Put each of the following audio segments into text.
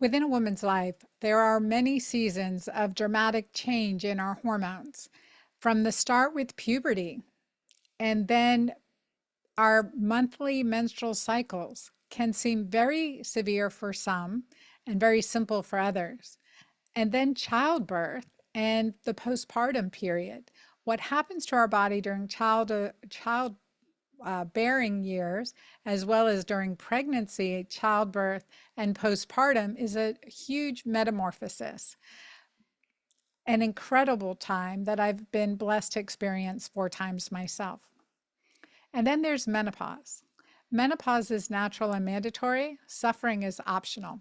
Within a woman's life, there are many seasons of dramatic change in our hormones, from the start with puberty, and then our monthly menstrual cycles can seem very severe for some and very simple for others. And then childbirth and the postpartum period. What happens to our body during child bearing years, as well as during pregnancy, childbirth, and postpartum, is a huge metamorphosis, an incredible time that I've been blessed to experience 4 times myself. And then there's menopause. Menopause is natural and mandatory, suffering is optional.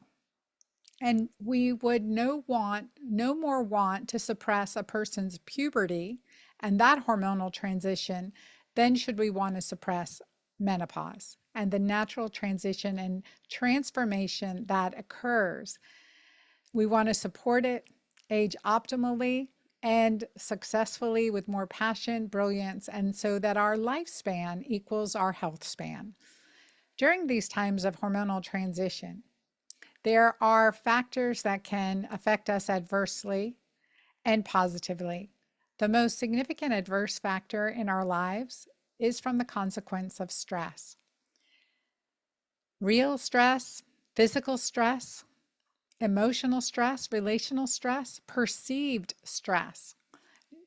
And we would no more want to suppress a person's puberty and that hormonal transition than should we want to suppress menopause and the natural transition and transformation that occurs. We want to support it, age optimally and successfully with more passion, brilliance, and so that our lifespan equals our health span. During these times of hormonal transition, there are factors that can affect us adversely and positively. The most significant adverse factor in our lives is from the consequence of stress. Real stress, physical stress, emotional stress, relational stress, perceived stress,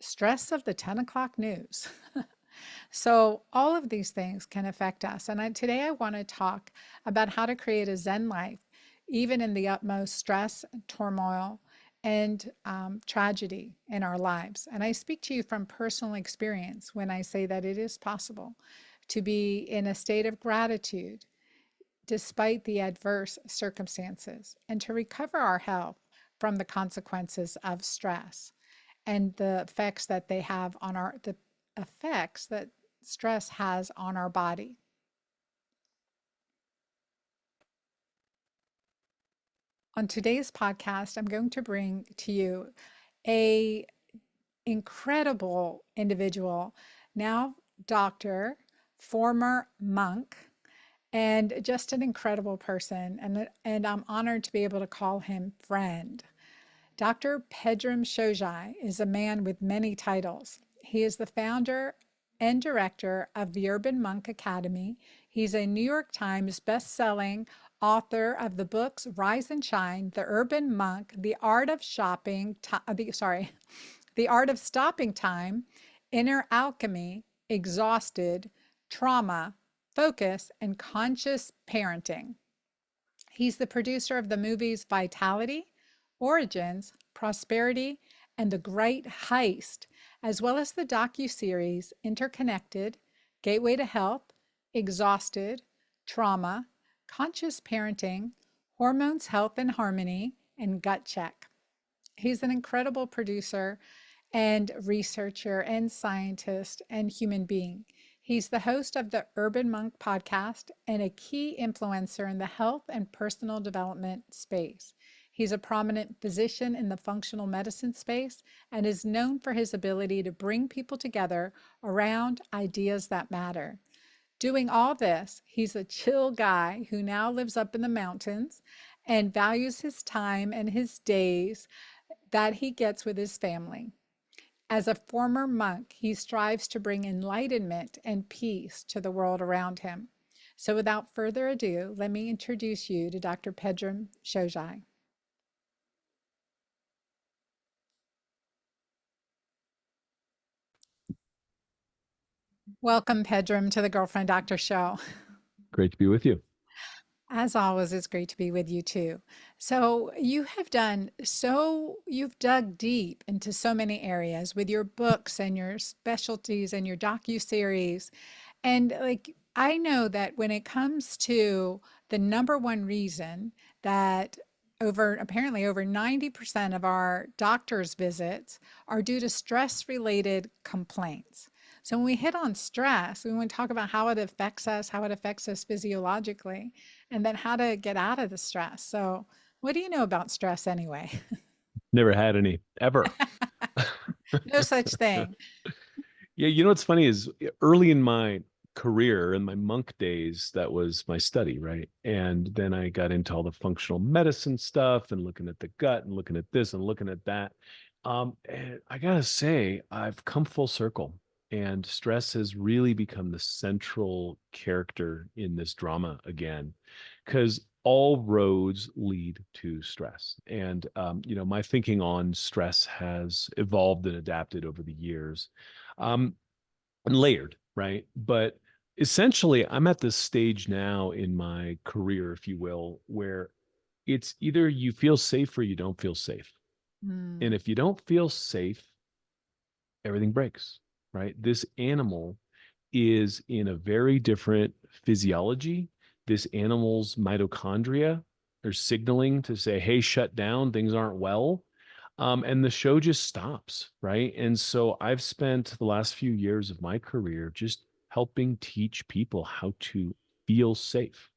stress of the 10 o'clock news. So, all of these things can affect us. And today I want to talk about how to create a Zen life, even in the utmost stress, turmoil, and tragedy in our lives. And I speak to you from personal experience when I say that it is possible to be in a state of gratitude despite the adverse circumstances and to recover our health from the consequences of stress and the effects that they have on the effects that stress has on our body. On today's podcast, I'm going to bring to you a incredible individual, now doctor, former monk, and just an incredible person. And I'm honored to be able to call him friend. Dr. Pedram Shojai is a man with many titles. He is the founder and director of the Urban Monk Academy. He's a New York Times best-selling author of the books Rise and Shine, The Urban Monk, The Art of Stopping Time, Inner Alchemy, Exhausted, Trauma, Focus, and Conscious Parenting. He's the producer of the movies Vitality, Origins, Prosperity, and The Great Heist, as well as the docuseries Interconnected, Gateway to Health, Exhausted, Trauma, Conscious Parenting, Hormones, Health, and Harmony, and Gut Check. He's an incredible producer and researcher and scientist and human being. He's the host of the Urban Monk podcast and a key influencer in the health and personal development space. He's a prominent physician in the functional medicine space and is known for his ability to bring people together around ideas that matter. Doing all this, he's a chill guy who now lives up in the mountains and values his time and his days that he gets with his family. As a former monk, he strives to bring enlightenment and peace to the world around him. So without further ado, let me introduce you to Dr. Pedram Shojai. Welcome, Pedram, to the Girlfriend Doctor Show. Great to be with you. As always, it's great to be with you too. So you've dug deep into so many areas with your books and your specialties and your docu-series. And like, I know that when it comes to the number one reason that apparently over 90% of our doctor's visits are due to stress-related complaints. So when we hit on stress, we want to talk about how it affects us, how it affects us physiologically, and then how to get out of the stress. So what do you know about stress anyway? Never had any, ever. No such thing. Yeah, you know what's funny is early in my career in my monk days, that was my study, right? And then I got into all the functional medicine stuff and looking at the gut and looking at this and looking at that. And I gotta say, I've come full circle, and stress has really become the central character in this drama again, because all roads lead to stress. And my thinking on stress has evolved and adapted over the years. Um, and layered, right? But essentially, I'm at this stage now in my career, if you will, where it's either you feel safe or you don't feel safe. And Mm. if you don't feel safe, everything breaks, right? This animal is in a very different physiology. This animal's mitochondria are signaling to say, hey, shut down, things aren't well. And the show just stops, right? And so I've spent the last few years of my career just helping teach people how to feel safe,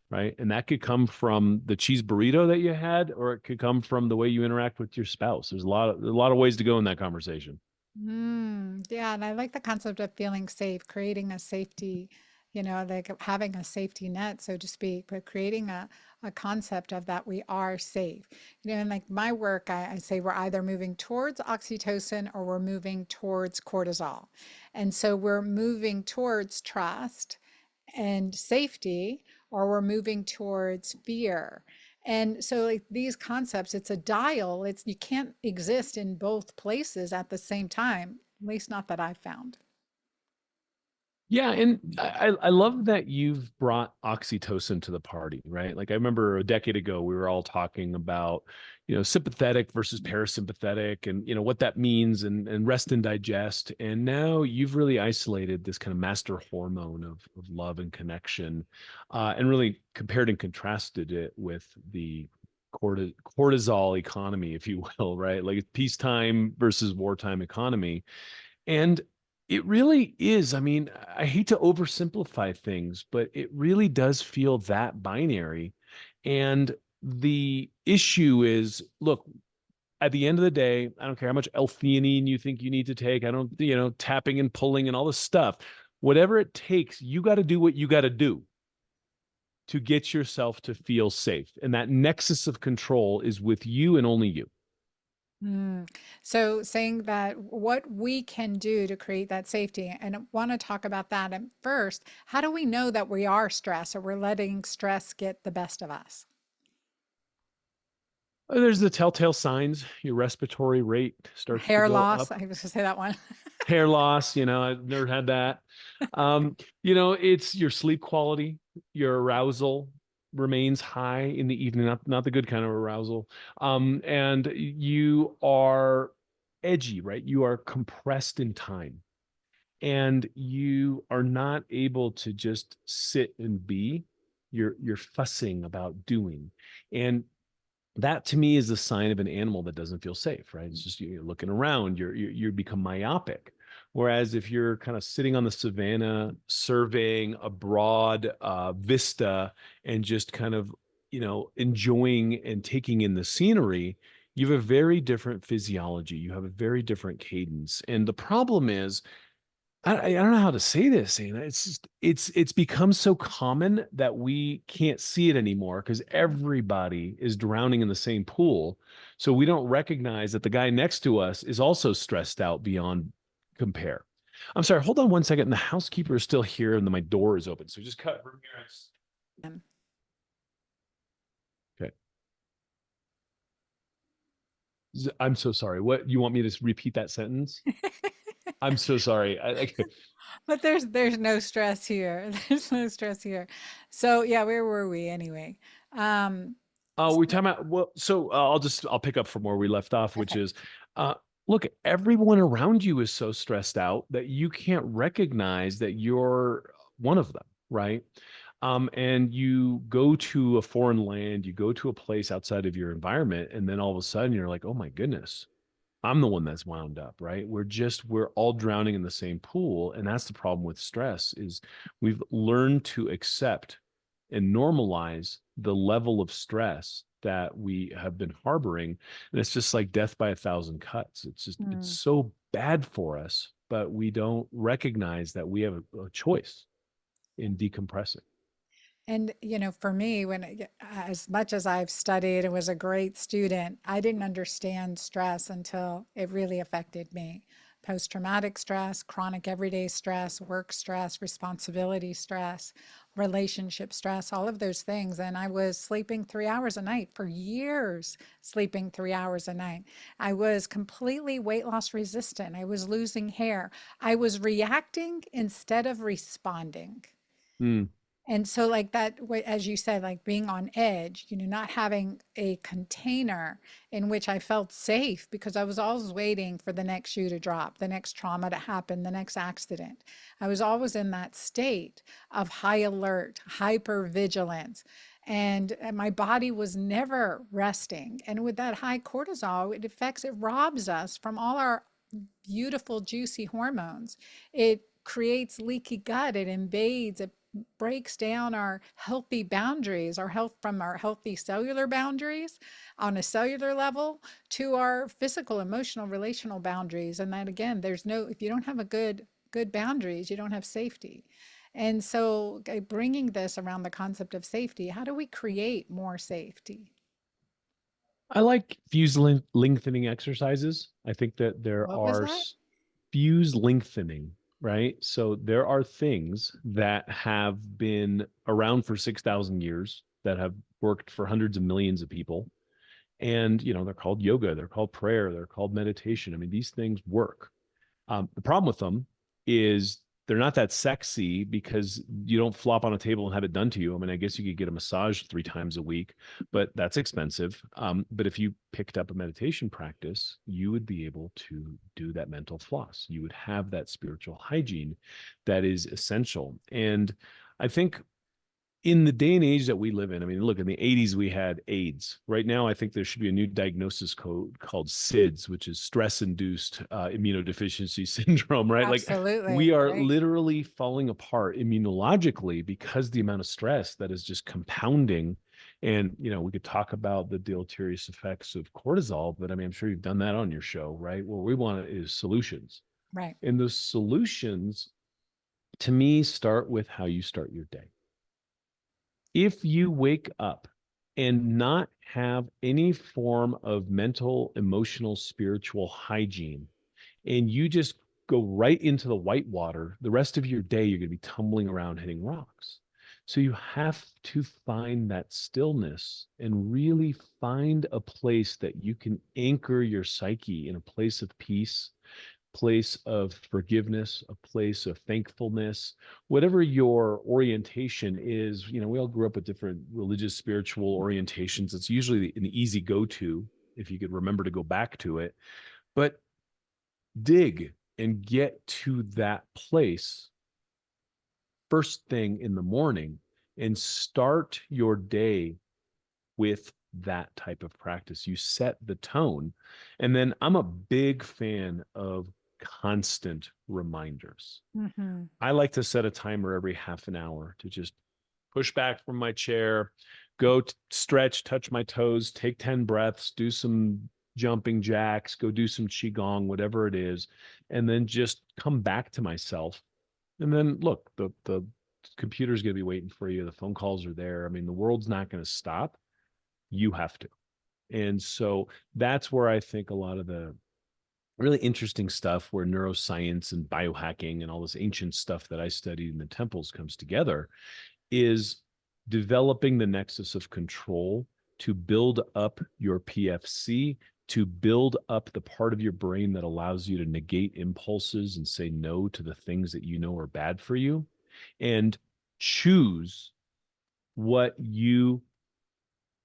right? And that could come from the cheese burrito that you had, or it could come from the way you interact with your spouse. There's a lot of ways to go in that conversation. Yeah, and I like the concept of feeling safe, creating a safety, like having a safety net, so to speak, but creating a concept of that we are safe. In like my work, I say we're either moving towards oxytocin or we're moving towards cortisol. And so we're moving towards trust and safety, or we're moving towards fear. And so like these concepts, it's a dial. It's you can't exist in both places at the same time, at least not that I've found. Yeah, and I love that you've brought oxytocin to the party, right? Like I remember a decade ago, we were all talking about, sympathetic versus parasympathetic, and what that means, and rest and digest. And now you've really isolated this kind of master hormone of love and connection, and really compared and contrasted it with the cortisol economy, if you will, right? Like peacetime versus wartime economy. And it really is. I mean, I hate to oversimplify things, but it really does feel that binary. And the issue is, look, at the end of the day, I don't care how much L-theanine you think you need to take. I don't, tapping and pulling and all this stuff. Whatever it takes, you got to do what you got to do to get yourself to feel safe. And that nexus of control is with you and only you. Mm. So saying that what we can do to create that safety, and I want to talk about that. And first, how do we know that we are stressed or we're letting stress get the best of us? There's the telltale signs. Your respiratory rate starts to Hair go loss. up. I was going to say that one. Hair loss, I've never had that. It's your sleep quality, your arousal remains high in the evening, not the good kind of arousal. And you are edgy, right? You are compressed in time, and you are not able to just sit and be. You're fussing about doing. And that to me is a sign of an animal that doesn't feel safe, right? It's just you're looking around, you become myopic. Whereas if you're kind of sitting on the savannah, surveying a broad vista, and just kind of enjoying and taking in the scenery, you have a very different physiology. You have a very different cadence. And the problem is, I don't know how to say this, Anna. It's just it's become so common that we can't see it anymore because everybody is drowning in the same pool. So we don't recognize that the guy next to us is also stressed out beyond compare. I'm sorry, hold on one second. The housekeeper is still here and then my door is open. So just cut room here. Okay. I'm so sorry. What you want me to repeat that sentence? I'm so sorry. But there's no stress here. There's no stress here. So yeah, where were we anyway? Um, We're talking about, well, so I'll pick up from where we left off, which okay. is, uh, look, everyone around you is so stressed out that you can't recognize that you're one of them, right? And you go to a foreign land, you go to a place outside of your environment, and then all of a sudden you're like, oh my goodness, I'm the one that's wound up, right? We're all drowning in the same pool. And that's the problem with stress is we've learned to accept and normalize the level of stress that we have been harboring. And it's just like death by a thousand cuts. It's Mm. so bad for us, but we don't recognize that we have a choice. in decompressing. And, for me, as much as I've studied and was a great student, I didn't understand stress until it really affected me. Post traumatic stress, chronic everyday stress, work stress, responsibility stress, relationship stress, all of those things. And I was sleeping 3 hours a night for years, sleeping 3 hours a night. I was completely weight loss resistant. I was losing hair. I was reacting instead of responding. Mm. And so, like that, as you said, like being on edge, not having a container in which I felt safe because I was always waiting for the next shoe to drop, the next trauma to happen, the next accident. I was always in that state of high alert, hyper vigilance. And my body was never resting. And with that high cortisol, it robs us from all our beautiful, juicy hormones. It creates leaky gut, it invades, it breaks down our healthy boundaries, our health from our healthy cellular boundaries on a cellular level to our physical, emotional, relational boundaries. And that again, if you don't have a good boundaries, you don't have safety. And so bringing this around the concept of safety, how do we create more safety? I like fuse lengthening exercises. I think that there What was are that? fuse lengthening, right? So there are things that have been around for 6,000 years that have worked for hundreds of millions of people. And, they're called yoga, they're called prayer, they're called meditation. I mean, these things work. The problem with them is they're not that sexy because you don't flop on a table and have it done to you. I mean, I guess you could get a massage 3 times a week, but that's expensive. But if you picked up a meditation practice, you would be able to do that mental floss. You would have that spiritual hygiene that is essential. And I think in the day and age that we live in, I mean, look, in the 80s, we had AIDS. Right now, I think there should be a new diagnosis code called SIDS, which is stress induced immunodeficiency syndrome, right? Like we Absolutely. are Right. literally falling apart immunologically because the amount of stress that is just compounding. And, we could talk about the deleterious effects of cortisol, but I mean, I'm sure you've done that on your show, right? What we want is solutions. Right. And those solutions, to me, start with how you start your day. If you wake up and not have any form of mental, emotional, spiritual hygiene, and you just go right into the white water, the rest of your day, you're going to be tumbling around hitting rocks. So you have to find that stillness and really find a place that you can anchor your psyche in a place of peace, place of forgiveness, a place of thankfulness, whatever your orientation is. We all grew up with different religious, spiritual orientations. It's usually an easy go to if you could remember to go back to it. But dig and get to that place first thing in the morning and start your day with that type of practice. You set the tone. And then I'm a big fan of constant reminders. Hmm. I like to set a timer every half an hour to just push back from my chair, go stretch, touch my toes, take 10 breaths, do some jumping jacks, go do some qigong, whatever it is, and then just come back to myself. And then look, the computer's going to be waiting for you. The phone calls are there. I mean, the world's not going to stop. You have to. And so that's where I think a lot of the really interesting stuff where neuroscience and biohacking and all this ancient stuff that I studied in the temples comes together is developing the nexus of control to build up your PFC, to build up the part of your brain that allows you to negate impulses and say no to the things that you know are bad for you, and choose what you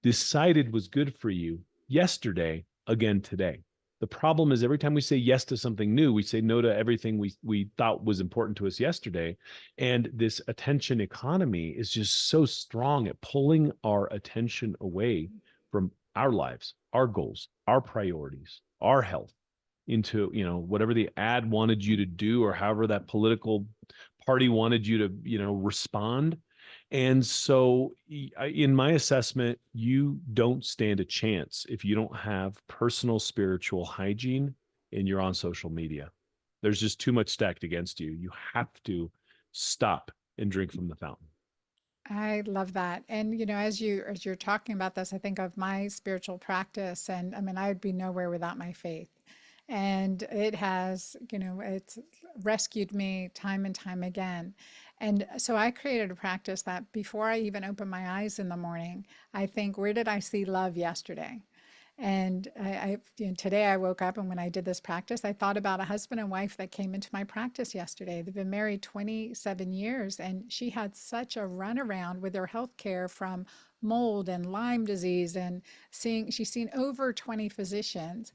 decided was good for you yesterday again today. The problem is every time we say yes to something new, we say no to everything we thought was important to us yesterday. And this attention economy is just so strong at pulling our attention away from our lives, our goals, our priorities, our health into, whatever the ad wanted you to do or however that political party wanted you to, respond. And so, in my assessment, you don't stand a chance if you don't have personal spiritual hygiene and you're on social media. There's just too much stacked against you. You have to stop and drink from the fountain. I love that. And as you're talking about this, I think of my spiritual practice, and I mean, I would be nowhere without my faith. And it has, it's rescued me time and time again. And so I created a practice that before I even open my eyes in the morning, I think, where did I see love yesterday? And today I woke up, and when I did this practice, I thought about a husband and wife that came into my practice yesterday. They've been married 27 years, and she had such a runaround with her health care, from mold and Lyme disease, and she's seen over 20 physicians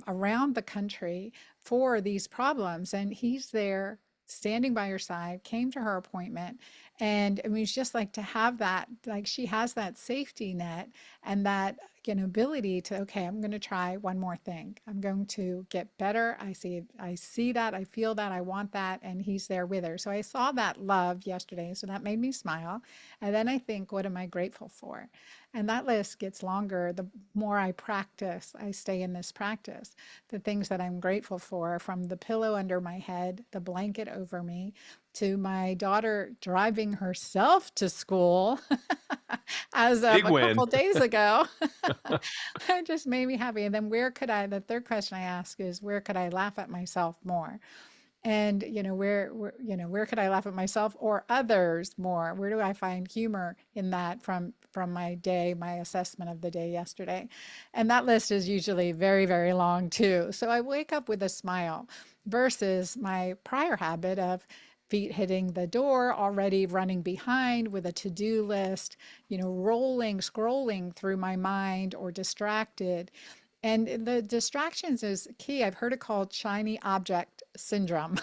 around the country for these problems. And he's there standing by her side, came to her appointment. And I mean, it's just like to have that, like she has that safety net and that ability to, okay, I'm going to try one more thing. I'm going to get better. I see that, I feel that, I want that, and he's there with her. So I saw that love yesterday, so that made me smile. And then I think, what am I grateful for? And that list gets longer the more I practice. I stay in this practice. The things that I'm grateful for, from the pillow under my head, the blanket over me, to my daughter driving herself to school as of Big a win. couple days ago. It just made me happy. And then the third question I ask is, where could I laugh at myself more? And where could I laugh at myself or others more? Where do I find humor in that, from my day, my assessment of the day yesterday? And that list is usually very, very long too. So I wake up with a smile, versus my prior habit of feet hitting the door, already running behind with a to-do list, scrolling through my mind, or distracted. And the distractions is key. I've heard it called shiny object syndrome.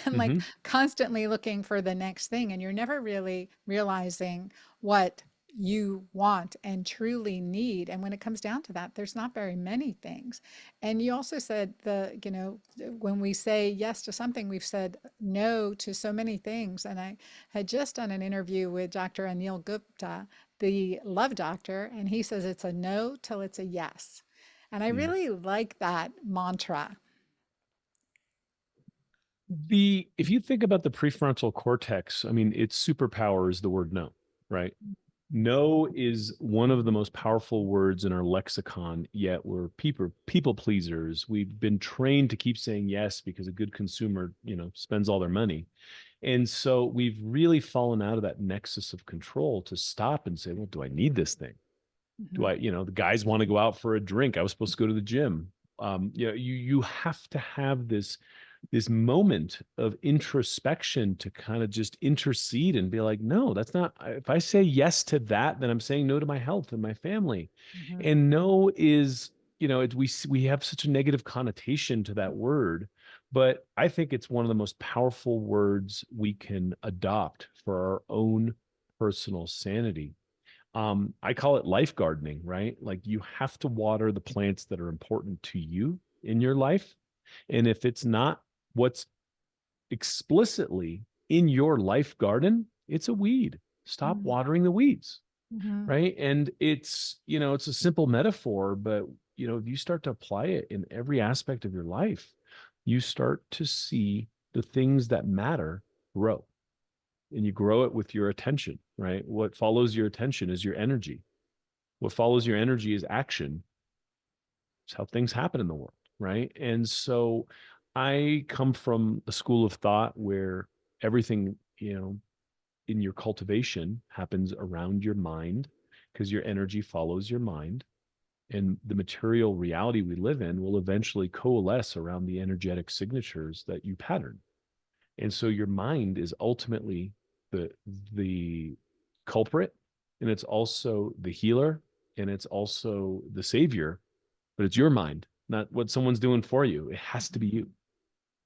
And like Hmm. constantly looking for the next thing, and you're never really realizing what you want and truly need. And when it comes down to that, there's not very many things. And you also said, when we say yes to something, we've said no to so many things. And I had just done an interview with Dr. Anil Gupta, the love doctor, and he says it's a no till it's a yes. And I Yeah. really like that mantra. The If you think about the prefrontal cortex, I mean, its superpower is the word no, right? No is one of the most powerful words in our lexicon, yet we're people pleasers. We've been trained to keep saying yes because a good consumer, spends all their money. And so we've really fallen out of that nexus of control to stop and say, well, do I need this thing? Do Mhm, I, the guys want to go out for a drink. I was supposed to go to the gym. You have to have this moment of introspection to kind of just intercede and be like, no, that's not, if I say yes to that, then I'm saying no to my health and my family. mhm, And no is, we have such a negative connotation to that word, but I think it's one of the most powerful words we can adopt for our own personal sanity. I call it life gardening, right? Like, you have to water the plants that are important to you in your life. And if it's not what's explicitly in your life garden, it's a weed. Stop mhm, watering the weeds, mhm, right? And it's a simple metaphor, but if you start to apply it in every aspect of your life, you start to see the things that matter grow, and you grow it with your attention, right? What follows your attention is your energy. What follows your energy is action. It's how things happen in the world, right? And so I come from a school of thought where everything, in your cultivation happens around your mind, because your energy follows your mind. And the material reality we live in will eventually coalesce around the energetic signatures that you pattern. And so your mind is ultimately the the culprit, and it's also the healer, and it's also the savior, but it's your mind, not what someone's doing for you. It has to be you.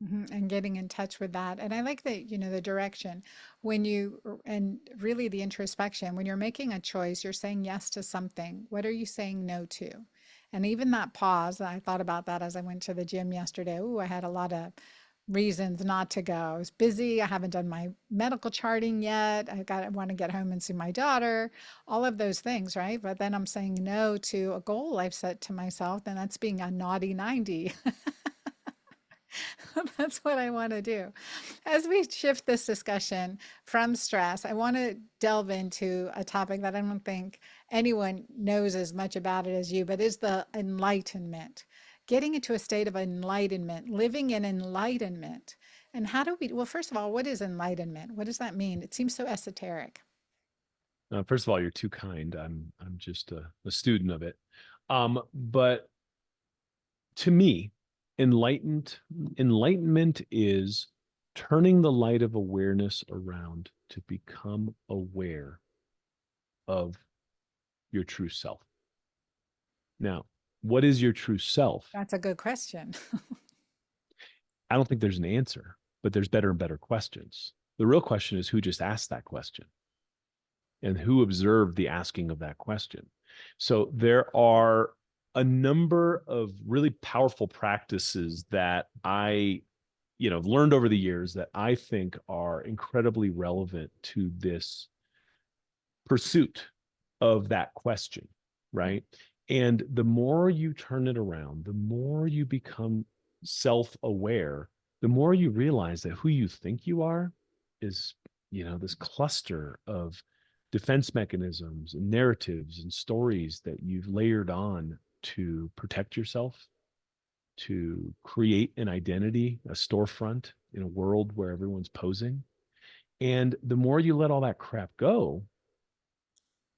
mhm. And getting in touch with that. And I like that, the direction and really the introspection. When you're making a choice, you're saying yes to something. What are you saying no to? And even that pause, I thought about that as I went to the gym yesterday. Oh, I had a lot of reasons not to go. I was busy. I haven't done my medical charting yet. I want to get home and see my daughter, all of those things, right? But then I'm saying no to a goal I've set to myself, and that's being a naughty 90. That's what I want to do. As we shift this discussion from stress, I want to delve into a topic that I don't think anyone knows as much about it as you, but is the enlightenment. Getting into a state of enlightenment, living in enlightenment. And how do we, well, first of all, what is enlightenment? What does that mean? It seems so esoteric. First of all, you're too kind. I'm just a student of it. But to me, enlightenment is turning the light of awareness around to become aware of your true self. Now, what is your true self? That's a good question. I don't think there's an answer, but there's better and better questions. The real question is who just asked that question and who observed the asking of that question. So there are a number of really powerful practices that I learned over the years that I think are incredibly relevant to this pursuit of that question, right? And the more you turn it around, the more you become self-aware, the more you realize that who you think you are is, this cluster of defense mechanisms and narratives and stories that you've layered on to protect yourself, to create an identity, a storefront in a world where everyone's posing. And the more you let all that crap go,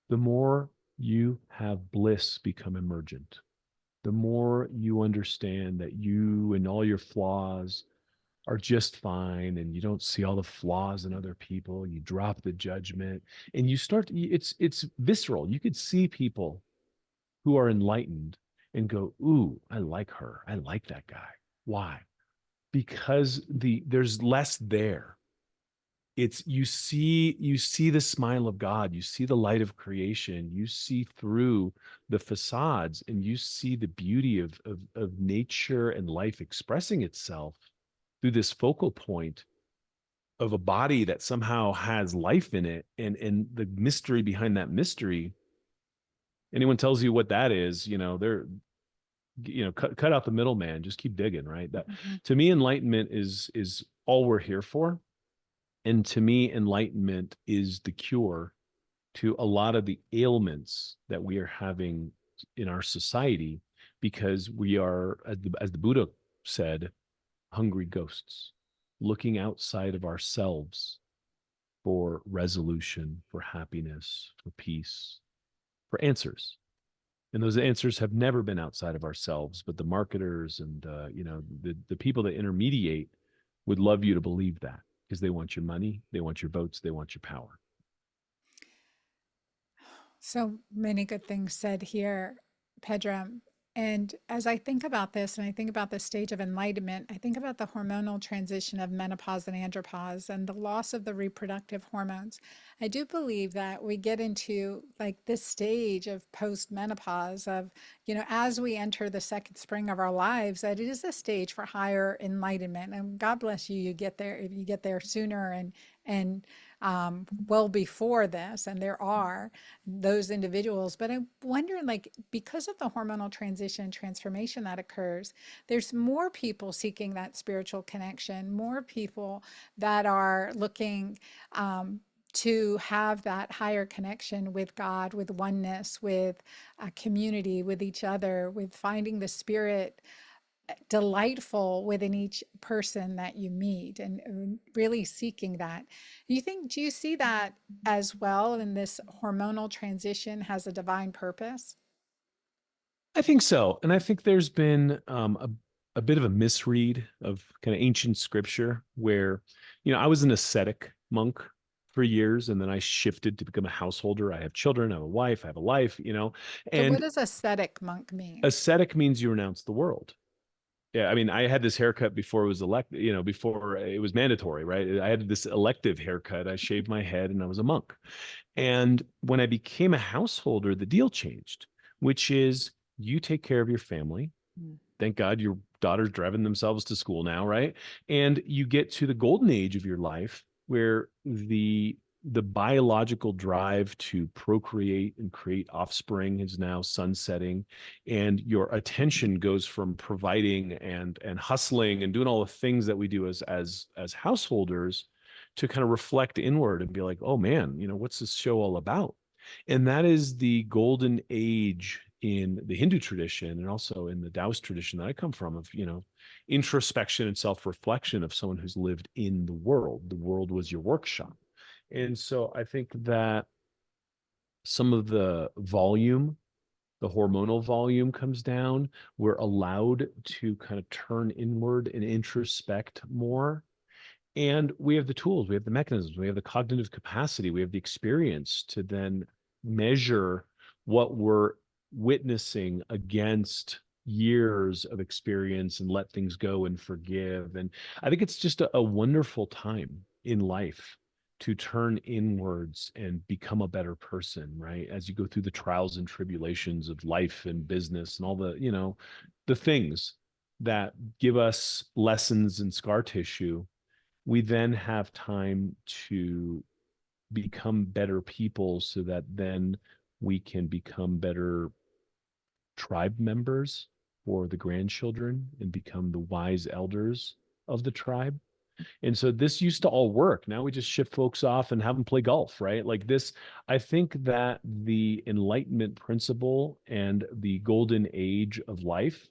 the more you have bliss become emergent, the more you understand that you and all your flaws are just fine, and you don't see all the flaws in other people. You drop the judgment, and you start, it's visceral. You could see people who are enlightened and go, ooh, I like her, I like that guy. Why? Because there's less there. It's you see the smile of God, you see the light of creation, you see through the facades, and you see the beauty of nature and life expressing itself through this focal point of a body that somehow has life in it, and the mystery behind that mystery. Anyone tells you what that is, they're, cut out the middleman, just keep digging, right? That, Mhm. to me, enlightenment is all we're here for. And to me, enlightenment is the cure to a lot of the ailments that we are having in our society, because we are, as the Buddha said, hungry ghosts, looking outside of ourselves for resolution, for happiness, for peace, for answers. And those answers have never been outside of ourselves, but the marketers and the people that intermediate would love you to believe that, because they want your money, they want your votes, they want your power. So many good things said here, Pedram. And as I think about this and I think about the stage of enlightenment, I think about the hormonal transition of menopause and andropause and the loss of the reproductive hormones. I do believe that we get into like this stage of post-menopause of, as we enter the second spring of our lives, that it is a stage for higher enlightenment. And God bless you, you get there if you get there sooner and well before this, and there are those individuals. But I'm wondering, like, because of the hormonal transition and transformation that occurs, there's more people seeking that spiritual connection, more people that are looking to have that higher connection with God, with oneness, with a community, with each other, with finding the spirit delightful within each person that you meet and really seeking that. Do you see that as well in this hormonal transition has a divine purpose? I think so. And I think there's been a bit of a misread of kind of ancient scripture where, I was an ascetic monk for years, and then I shifted to become a householder. I have children, I have a wife, I have a life, So what and does ascetic monk mean? ascetic means you renounce the world. Yeah, I mean, I had this haircut before it was before it was mandatory, right? I had this elective haircut. I shaved my head and I was a monk. And when I became a householder, the deal changed, which is you take care of your family. Mm. Thank God your daughter's driving themselves to school now, right? And you get to the golden age of your life where the the biological drive to procreate and create offspring is now sunsetting, and your attention goes from providing and hustling and doing all the things that we do as householders to kind of reflect inward and be like, oh man, what's this show all about? And that is the golden age in the Hindu tradition and also in the Taoist tradition that I come from, of introspection and self-reflection of someone who's lived in the world. The world was your workshop. And so I think that some of the volume, the hormonal volume comes down. We're allowed to kind of turn inward and introspect more. And we have the tools, we have the mechanisms, we have the cognitive capacity, we have the experience to then measure what we're witnessing against years of experience and let things go and forgive. And I think it's just a wonderful time in life to turn inwards and become a better person, right? As you go through the trials and tribulations of life and business and all the things that give us lessons and scar tissue, we then have time to become better people so that then we can become better tribe members for the grandchildren and become the wise elders of the tribe. And so this used to all work. Now we just ship folks off and have them play golf, right? Like this, I think that the Enlightenment principle and the golden age of life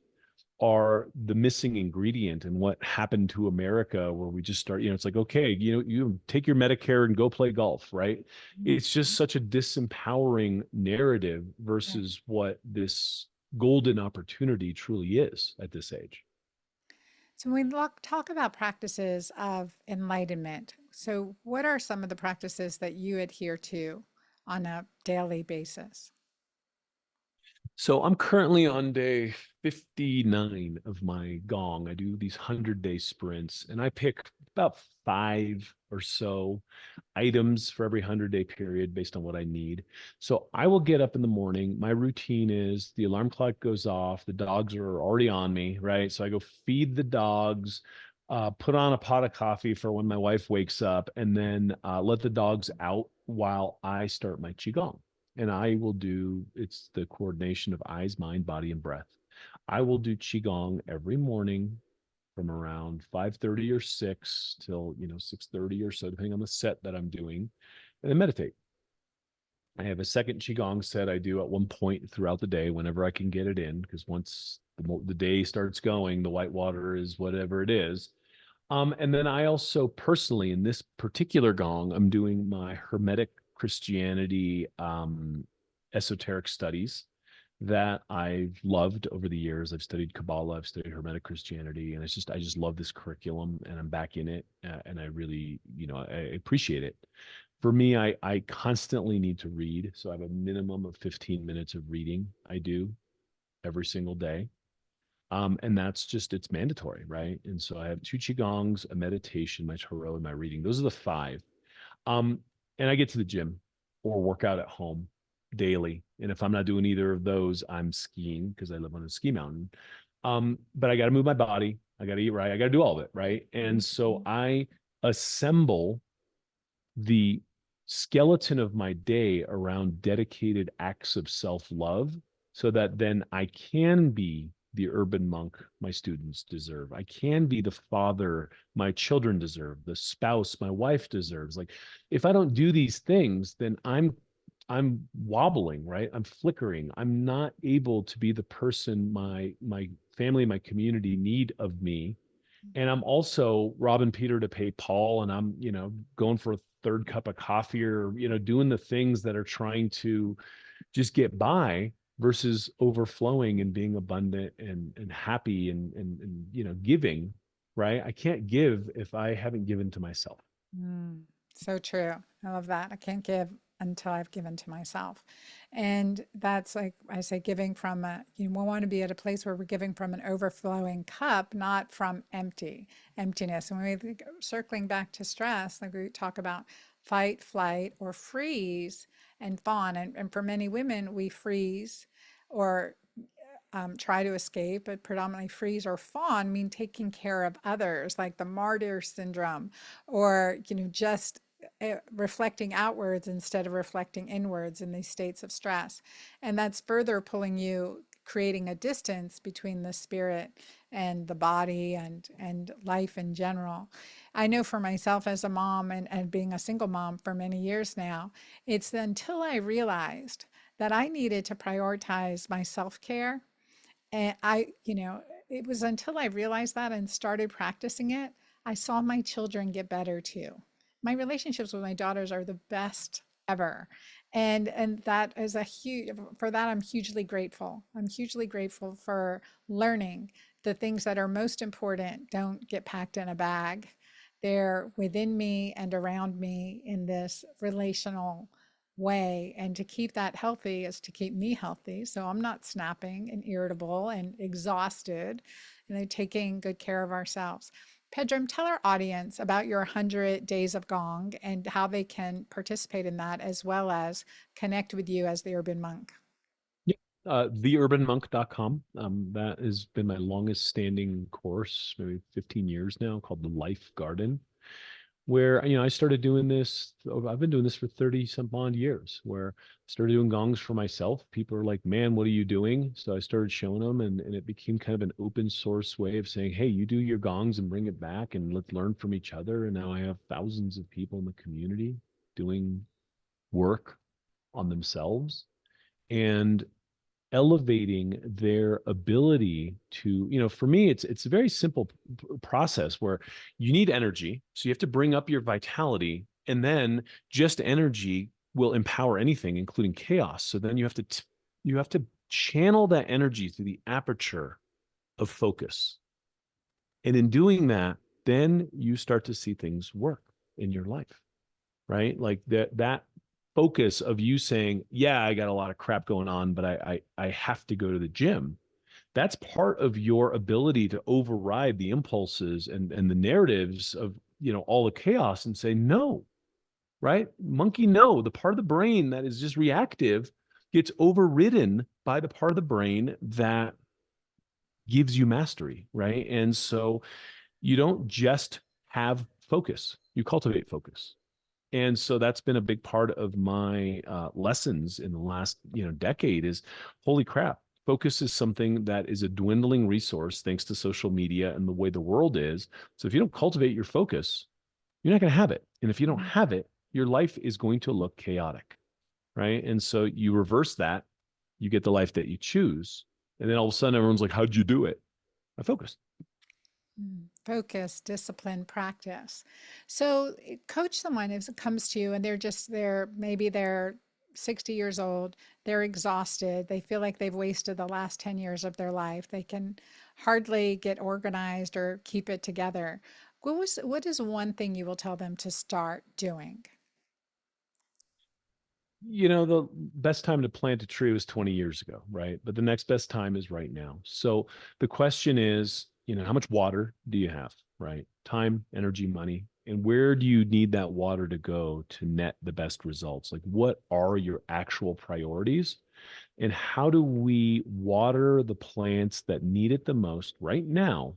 are the missing ingredient in what happened to America, where we just start, it's like, okay, you take your Medicare and go play golf, right? It's just such a disempowering narrative Right. versus what this golden opportunity truly is at this age. So when we talk about practices of enlightenment, so what are some of the practices that you adhere to on a daily basis? So I'm currently on day 59 of my gong. I do these 100-day sprints, and I pick about five or so items for every 100-day period based on what I need. So I will get up in the morning. My routine is the alarm clock goes off, the dogs are already on me, right? So I go feed the dogs, put on a pot of coffee for when my wife wakes up, and then let the dogs out while I start my qigong. And I will do, it's the coordination of eyes, mind, body, and breath. I will do qigong every morning from around 5:30 or 6 till 6:30 or so, depending on the set that I'm doing, and then meditate. I have a second qigong set I do at one point throughout the day whenever I can get it in, because once the day starts going, the white water is whatever it is. And then I also personally, in this particular gong, I'm doing my Hermetic Christianity esoteric studies that I've loved over the years. I've studied Kabbalah, I've studied Hermetic Christianity, and I just love this curriculum, and I'm back in it, and I really, I appreciate it. For me, I constantly need to read, so I have a minimum of 15 minutes of reading I do every single day. And that's just, it's mandatory, right? And so I have two qigongs, a meditation, my tarot, and my reading. Those are the five. Um, and I get to the gym or work out at home daily. And if I'm not doing either of those, I'm skiing because I live on a ski mountain. But I got to move my body. I got to eat right. I got to do all of it, right? And so I assemble the skeleton of my day around dedicated acts of self-love so that then I can be the urban monk my students deserve. I can be the father my children deserve, the spouse my wife deserves. Like if I don't do these things, then I'm wobbling, right? I'm flickering. I'm not able to be the person my family, my community need of me, and I'm also robbing Peter to pay Paul, and I'm, going for a third cup of coffee or, doing the things that are trying to just get by versus overflowing and being abundant and happy and giving, right? I can't give if I haven't given to myself. Mm, so true. I love that. I can't give until I've given to myself. And that's like I say, giving from we want to be at a place where we're giving from an overflowing cup, not from emptiness. And when we circling back to stress, like we talk about fight, flight, or freeze and fawn. And for many women, we freeze or try to escape, but predominantly freeze or fawn mean taking care of others, like the martyr syndrome, or just reflecting outwards instead of reflecting inwards in these states of stress. And that's further pulling you, creating a distance between the spirit and the body and life in general. I know for myself as a mom and being a single mom for many years now, it's until I realized that I needed to prioritize my self-care. And it was until I realized that and started practicing it, I saw my children get better too. My relationships with my daughters are the best ever. And that is a huge, for that, I'm hugely grateful. I'm hugely grateful for learning the things that are most important don't get packed in a bag. They're within me and around me in this relational way, and to keep that healthy is to keep me healthy, so I'm not snapping and irritable and exhausted, taking good care of ourselves. Pedram, tell our audience about your 100 days of gong and how they can participate in that, as well as connect with you as the urban monk. Yeah. Theurbanmonk.com. That has been my longest standing course, maybe 15 years now, called the Life Garden, where I started doing this. I've been doing this for 30 some odd years, where I started doing gongs for myself. People are like, man, what are you doing? So I started showing them, and it became kind of an open source way of saying, hey, you do your gongs and bring it back and let's learn from each other. And now I have thousands of people in the community doing work on themselves and elevating their ability to, for me, it's a very simple process where you need energy, so you have to bring up your vitality, and then just energy will empower anything, including chaos. So then you have to channel that energy through the aperture of focus, and in doing that, then you start to see things work in your life, right? Like that focus of you saying, yeah, I got a lot of crap going on, but I have to go to the gym. That's part of your ability to override the impulses and the narratives of, all the chaos, and say no, right? Monkey, no. The part of the brain that is just reactive gets overridden by the part of the brain that gives you mastery, right? And so you don't just have focus, you cultivate focus. And so that's been a big part of my lessons in the last decade is, holy crap, focus is something that is a dwindling resource thanks to social media and the way the world is. So if you don't cultivate your focus, you're not going to have it. And if you don't have it, your life is going to look chaotic, right? And so you reverse that, you get the life that you choose. And then all of a sudden everyone's like, how'd you do it? I focused. Focus, discipline, practice. So coach someone if it comes to you and maybe they're 60 years old, they're exhausted, they feel like they've wasted the last 10 years of their life, they can hardly get organized or keep it together. What is one thing you will tell them to start doing? The best time to plant a tree was 20 years ago, right? But the next best time is right now. So the question is, how much water do you have, right? Time, energy, money. And where do you need that water to go to net the best results? Like, what are your actual priorities? And how do we water the plants that need it the most right now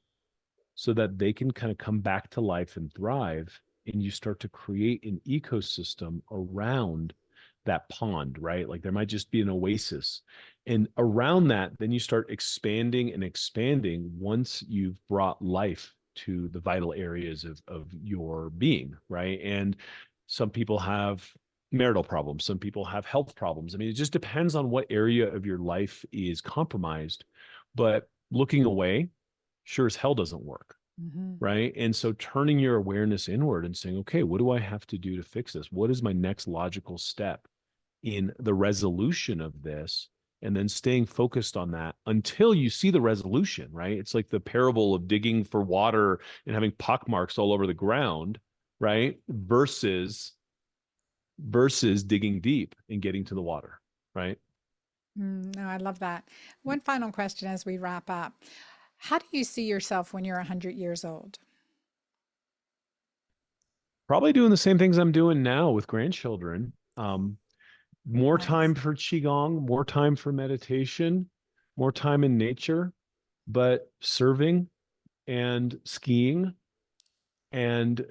so that they can kind of come back to life and thrive? And you start to create an ecosystem around that pond, right? Like there might just be an oasis. And around that, then you start expanding and expanding once you've brought life to the vital areas of your being, right? And some people have marital problems, some people have health problems. I mean, it just depends on what area of your life is compromised. But looking away sure as hell doesn't work. Mhm. Right. And so turning your awareness inward and saying, okay, what do I have to do to fix this? What is my next logical step in the resolution of this? And then staying focused on that until you see the resolution, right? It's like the parable of digging for water and having pockmarks all over the ground, right? Versus digging deep and getting to the water, right? No, I love that. One final question as we wrap up. How do you see yourself when you're 100 years old? Probably doing the same things I'm doing now with grandchildren. More Nice. time for qigong, more time for meditation, more time in nature, but serving and skiing and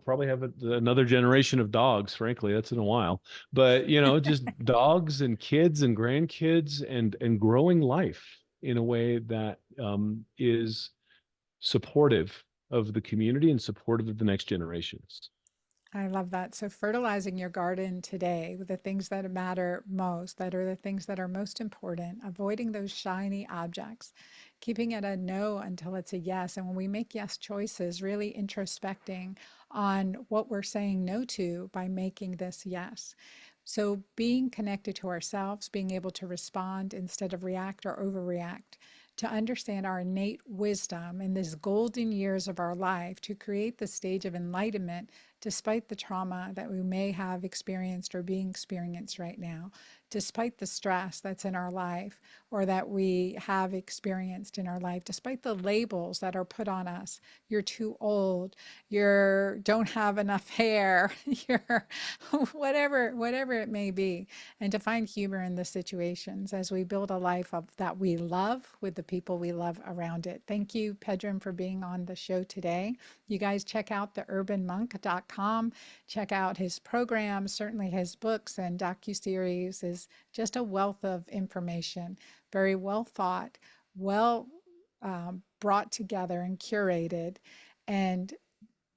probably have another generation of dogs. Frankly, that's in a while, but just dogs and kids and grandkids, and growing life in a way that is supportive of the community and supportive of the next generations. I love that. So, fertilizing your garden today with the things that matter most, that are the things that are most important, avoiding those shiny objects, keeping it a no until it's a yes. And when we make yes choices, really introspecting on what we're saying no to by making this yes. So, being connected to ourselves, being able to respond instead of react or overreact, to understand our innate wisdom in these golden years of our life, to create the stage of enlightenment despite the trauma that we may have experienced or being experienced right now, despite the stress that's in our life or that we have experienced in our life, despite the labels that are put on us. You're too old, you don't have enough hair, you're whatever it may be. And to find humor in the situations as we build a life of that we love with the people we love around it. Thank you, Pedram, for being on the show today. You guys check out theurbanmonk.com. Check out his programs, certainly his books and docuseries is just a wealth of information, very well thought, well brought together and curated, and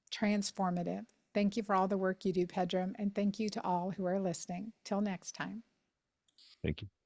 transformative. Thank you for all the work you do, Pedram, and thank you to all who are listening. Till next time. Thank you.